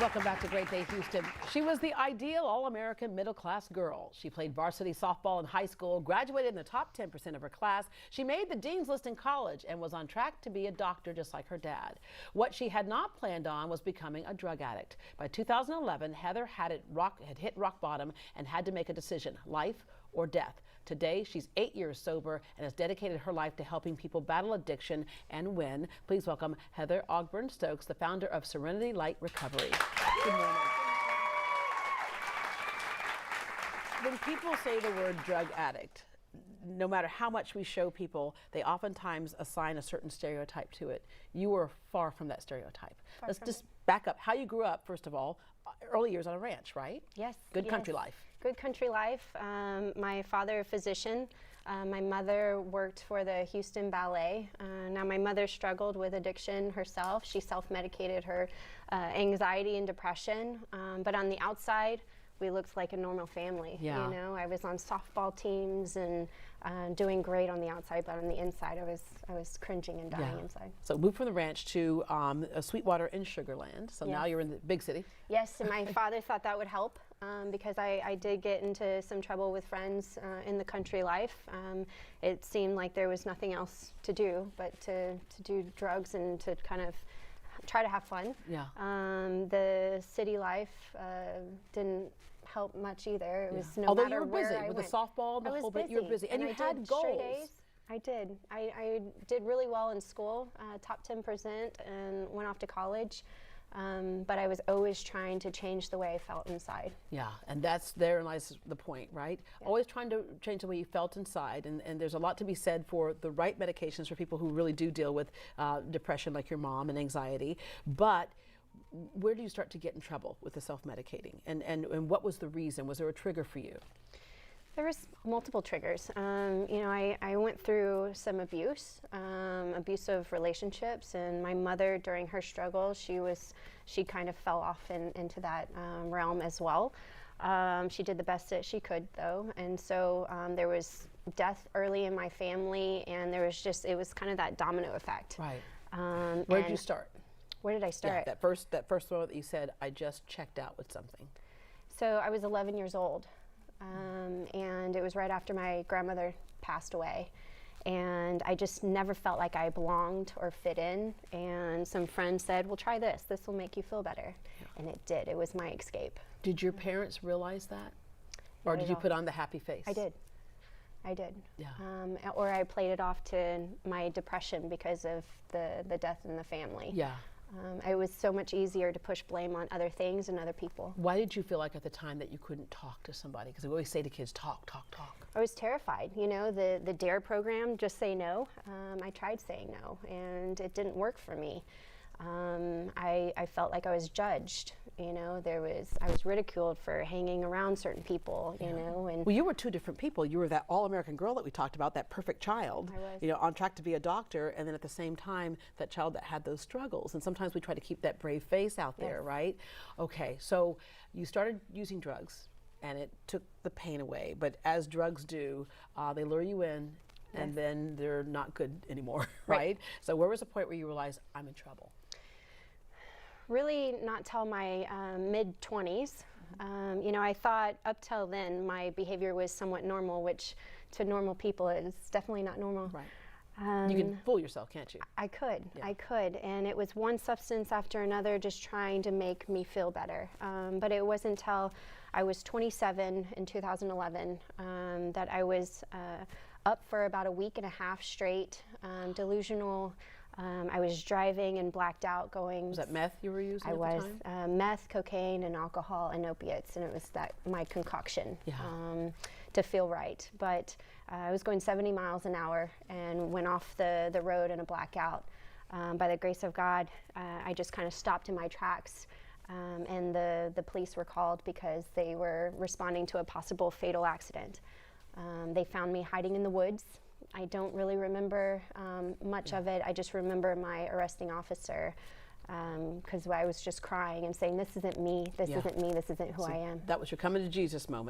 Welcome back to Great Day Houston. She was the ideal all-American middle-class girl. She played varsity softball in high school, graduated in the top 10% of her class. She made the dean's list in college and was on track to be a doctor just like her dad. What she had not planned on was becoming a drug addict. By 2011, Heather had hit rock bottom and had to make a decision, life or death. Today, she's 8 years sober and has dedicated her life to helping people battle addiction and win. Please welcome Heather Ogburn Stokes, the founder of Serenity Light Recovery. Good morning. When people say the word drug addict, no matter how much we show people, they oftentimes assign a certain stereotype to it. You were far from that stereotype. Let's just back up. How you grew up, first of all, early years on a ranch, right? Yes. Good country life. Good country life. My father, a physician. My mother worked for the Houston Ballet. Now my mother struggled with addiction herself. She self-medicated her anxiety and depression. But on the outside, we looked like a normal family. Yeah. You know, I was on softball teams and doing great on the outside, but on the inside, I was cringing and dying inside. So moved from the ranch to Sweetwater in Sugar Land. So now you're in the big city. Yes, and my father thought that would help because I did get into some trouble with friends in the country life. It seemed like there was nothing else to do but to do drugs and to kind of try to have fun. Yeah. The city life didn't help much either. It was no Although matter you were where busy I with went. the softball, the whole bit, you were busy, and you I had did goals. Straight A's. I did. I did really well in school, top 10%, and went off to college. But I was always trying to change the way I felt inside. Yeah, and therein lies the point, right? Yeah. Always trying to change the way you felt inside, and there's a lot to be said for the right medications for people who really do deal with depression, like your mom, and anxiety. But where do you start to get in trouble with the self-medicating, and what was the reason? Was there a trigger for you? There was multiple triggers. You know, I went through some abusive relationships, and my mother, during her struggle, she kind of fell off into that realm as well. She did the best that she could, though, and so there was death early in my family, and there was it was kind of that domino effect. Right. Where did you start? Where did I start? Yeah, that first moment that you said, I just checked out with something. So I was 11 years old. And it was right after my grandmother passed away, and I just never felt like I belonged or fit in, and some friends said, well, try this will make you feel better. Yeah. And it did. It was my escape. Did your parents realize that, or did you put on the happy face? I did. Yeah. Or I played it off to my depression because of the death in the family. Yeah. It was so much easier to push blame on other things and other people. Why did you feel like at the time that you couldn't talk to somebody? Because we always say to kids, talk, talk, talk. I was terrified. You know, the DARE program, just say no. I tried saying no, and it didn't work for me. I felt like I was judged. You know, I was ridiculed for hanging around certain people. You know, and well, you were two different people. You were that all-American girl that we talked about, that perfect child. I was. You know, on track to be a doctor, and then at the same time, that child that had those struggles. And sometimes we try to keep that brave face out there, right? Okay, so you started using drugs, and it took the pain away. But as drugs do, they lure you in, and then they're not good anymore, right? So where was the point where you realized, I'm in trouble? Really not till my mid-20s. You know, I thought up till then my behavior was somewhat normal, which to normal people is definitely not normal. Right. You can fool yourself, can't you? I could, and it was one substance after another just trying to make me feel better. But it wasn't until I was 27 in 2011 that I was up for about a week and a half straight, delusional. I was driving and blacked out going. Was that meth you were using at the time? I was meth, cocaine, and alcohol and opiates, and it was my concoction to feel right. But I was going 70 miles an hour and went off the road in a blackout. By the grace of God, I just kind of stopped in my tracks, and the police were called because they were responding to a possible fatal accident. They found me hiding in the woods. I don't really remember much of it. I just remember my arresting officer because I was just crying and saying, this isn't me, this isn't me, this isn't who I am. That was your coming to Jesus moment.